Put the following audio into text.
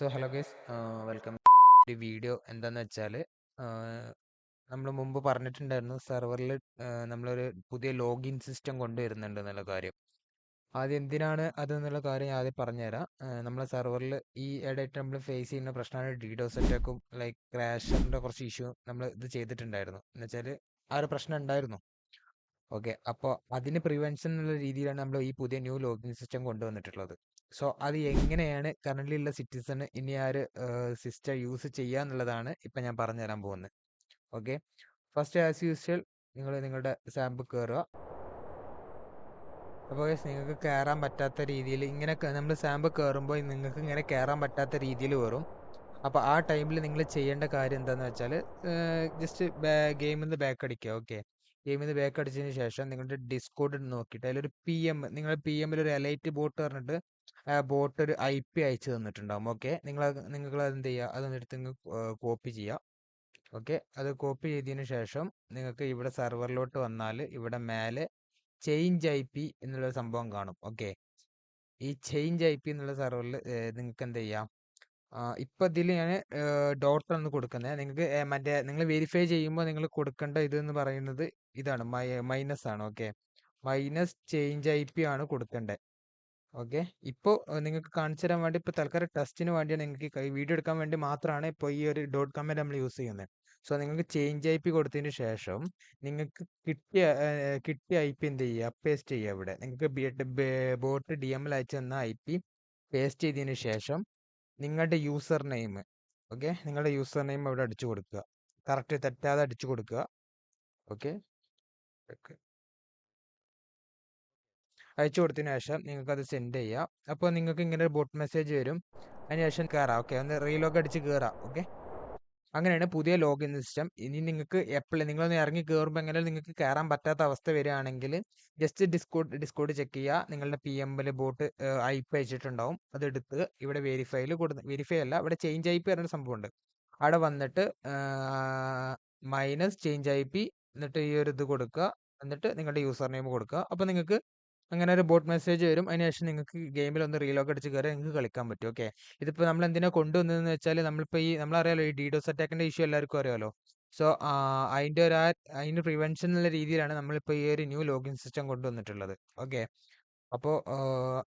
Hello guys, welcome. ഒരു video എന്താന്ന് വെച്ചാൽ നമ്മൾ മുമ്പ് പറഞ്ഞിട്ടുണ്ടായിരുന്നു സെർവറിൽ നമ്മളൊരു പുതിയ ലോഗിൻ സിസ്റ്റം കൊണ്ടുവരുന്നുണ്ട് എന്നുള്ള കാര്യം. ആദ്യം എന്തിനാണ് അത് എന്നുള്ള കാര്യം ഞാൻ ആദ്യം പറഞ്ഞുതരാം. നമ്മളെ സെർവറിൽ ഈ ഇടയായിട്ട് നമ്മൾ ഫേസ് ചെയ്യുന്ന പ്രശ്നമാണ് ഡിഡോസ് അറ്റാക്കും ലൈക്ക് ക്രാഷറിൻ്റെ കുറച്ച് ഇഷ്യൂ നമ്മൾ ഇത് ചെയ്തിട്ടുണ്ടായിരുന്നു. എന്ന് വെച്ചാൽ ആ ഒരു പ്രശ്നം ഉണ്ടായിരുന്നു. ഓക്കെ, അപ്പോൾ അതിന് പ്രിവെൻഷൻ എന്നുള്ള രീതിയിലാണ് നമ്മൾ ഈ പുതിയ ന്യൂ ലോഗിൻ സിസ്റ്റം കൊണ്ടുവന്നിട്ടുള്ളത്. സോ അത് എങ്ങനെയാണ് കറൻ്റ് ഉള്ള സിറ്റിസൺ ഇനി ആ ഒരു സിസ്റ്റം യൂസ് ചെയ്യുക എന്നുള്ളതാണ് ഇപ്പം ഞാൻ പറഞ്ഞു തരാൻ പോകുന്നത്. ഓക്കെ, ഫസ്റ്റ് ആസ് യൂസ്വൽ നിങ്ങൾ നിങ്ങളുടെ സാമ്പിൾ കയറുക. അപ്പോൾ നിങ്ങൾക്ക് കയറാൻ പറ്റാത്ത രീതിയിൽ ഇങ്ങനെ നമ്മൾ സാമ്പിൾ കയറുമ്പോൾ നിങ്ങൾക്ക് ഇങ്ങനെ കയറാൻ പറ്റാത്ത രീതിയിൽ വരും. അപ്പോൾ ആ ടൈമിൽ നിങ്ങൾ ചെയ്യേണ്ട കാര്യം എന്താണെന്ന് വെച്ചാൽ ജസ്റ്റ് ഗെയിമിൽ നിന്ന് ബാക്ക് അടിക്കുക. ഓക്കെ, ഗെയിമിൽ നിന്ന് ബാക്ക് അടിച്ചതിന് ശേഷം നിങ്ങളുടെ ഡിസ്കോഡ് നോക്കിയിട്ട് അതിലൊരു നിങ്ങൾ PMൽ ഒരു എലൈറ്റ് ബോട്ട് പറഞ്ഞിട്ട് ബോട്ട് ഒരു IP അയച്ചു തന്നിട്ടുണ്ടാവും. ഓക്കെ, നിങ്ങൾ അത് എന്ത് ചെയ്യുക, അതെടുത്ത് നിങ്ങൾ കോപ്പി ചെയ്യുക. ഓക്കെ, അത് കോപ്പി ചെയ്തതിന് ശേഷം നിങ്ങൾക്ക് ഇവിടെ സെർവറിലോട്ട് വന്നാൽ ഇവിടെ മേലെ ചേഞ്ച് IP എന്നുള്ള സംഭവം കാണും. ഓക്കെ, ഈ ചേഞ്ച് IP എന്നുള്ള സെർവറിൽ നിങ്ങൾക്ക് എന്ത് ചെയ്യാം, ഇപ്പം ഇതിൽ ഞാൻ ഡോട്ടാണ് കൊടുക്കുന്നത്. നിങ്ങൾക്ക് മറ്റേ നിങ്ങൾ വെരിഫൈ ചെയ്യുമ്പോൾ നിങ്ങൾ കൊടുക്കേണ്ട ഇതെന്ന് പറയുന്നത് ഇതാണ്, മൈനസ് ആണ്. ഓക്കെ, മൈനസ് ചേഞ്ച് IP ആണ് കൊടുക്കേണ്ടത്. ഓക്കെ, ഇപ്പോൾ നിങ്ങൾക്ക് കാണിച്ചു തരാൻ വേണ്ടി ഇപ്പോൾ തൽക്കാലം ടെസ്റ്റിന് വേണ്ടിയാണ്, നിങ്ങൾക്ക് വീഡിയോ എടുക്കാൻ വേണ്ടി മാത്രമാണ് ഇപ്പോൾ ഈ ഒരു ഡോട്ട് കമൻറ്റ് നമ്മൾ യൂസ് ചെയ്യുന്നത്. സോ നിങ്ങൾക്ക് ചേഞ്ച് IP കൊടുത്തതിന് ശേഷം നിങ്ങൾക്ക് കിട്ടിയ IP എന്ത് ചെയ്യുക, പേസ്റ്റ് ചെയ്യുക. ഇവിടെ നിങ്ങൾക്ക് ബോട്ട് DMൽ അയച്ചു തന്ന IP പേസ്റ്റ് ചെയ്തതിന് ശേഷം നിങ്ങളുടെ യൂസർ നെയിം, ഓക്കെ, നിങ്ങളുടെ യൂസർ നെയിം അവിടെ അടിച്ചു കൊടുക്കുക. കറക്റ്റ് തെറ്റാതെ അടിച്ചു കൊടുക്കുക. ഓക്കെ, അയച്ചു കൊടുത്തതിന് ശേഷം നിങ്ങൾക്ക് അത് സെൻഡ് ചെയ്യാം. അപ്പോൾ നിങ്ങൾക്ക് ഇങ്ങനെ ഒരു ബോട്ട് മെസ്സേജ് വരും. അതിനുശേഷം കയറാം. ഓക്കെ, ഒന്ന് റീലോഗ് അടിച്ച് കയറാം. ഓക്കെ, അങ്ങനെയാണ് പുതിയ ലോഗിൻ സിസ്റ്റം. ഇനി നിങ്ങൾക്ക് എപ്പോഴും നിങ്ങളൊന്ന് ഇറങ്ങി കയറുമ്പോൾ എങ്ങനെ നിങ്ങൾക്ക് കയറാൻ പറ്റാത്ത അവസ്ഥ വരികയാണെങ്കിൽ ജസ്റ്റ് ഡിസ്കോഡ് ചെക്ക് ചെയ്യുക. നിങ്ങളുടെ PMൽ ബോട്ട് IP അയച്ചിട്ടുണ്ടാവും. അതെടുത്ത് ഇവിടെ വെരിഫൈ അല്ല, ഇവിടെ ചേഞ്ച് IP പറയുന്ന സംഭവമുണ്ട്. അവിടെ വന്നിട്ട് മൈനസ് ചേഞ്ച് IP, എന്നിട്ട് ഈ ഒരു ഇത് കൊടുക്കുക, എന്നിട്ട് നിങ്ങളുടെ യൂസർ നെയിം കൊടുക്കുക. അപ്പോൾ നിങ്ങൾക്ക് അങ്ങനെ ഒരു ബോട്ട് മെസ്സേജ് വരും. അതിനുശേഷം നിങ്ങൾക്ക് ഗെയിമിൽ ഒന്ന് റീലോഗ് അടിച്ച് കയറി നിങ്ങൾക്ക് കളിക്കാൻ പറ്റും. ഓക്കെ, ഇതിപ്പോൾ നമ്മൾ എന്തിനാ കൊണ്ടുവന്നതെന്ന് വെച്ചാൽ നമ്മളിപ്പോൾ നമ്മളറിയാലോ ഈ DDoS അറ്റാക്കിൻ്റെ ഇഷ്യൂ എല്ലാവർക്കും അറിയാമല്ലോ. സോ അതിൻ്റെ പ്രിവെൻഷൻ എന്നുള്ള രീതിയിലാണ് നമ്മളിപ്പോൾ ഈ ഒരു ന്യൂ ലോഗിൻ സിസ്റ്റം കൊണ്ടുവന്നിട്ടുള്ളത്. ഓക്കെ, അപ്പോൾ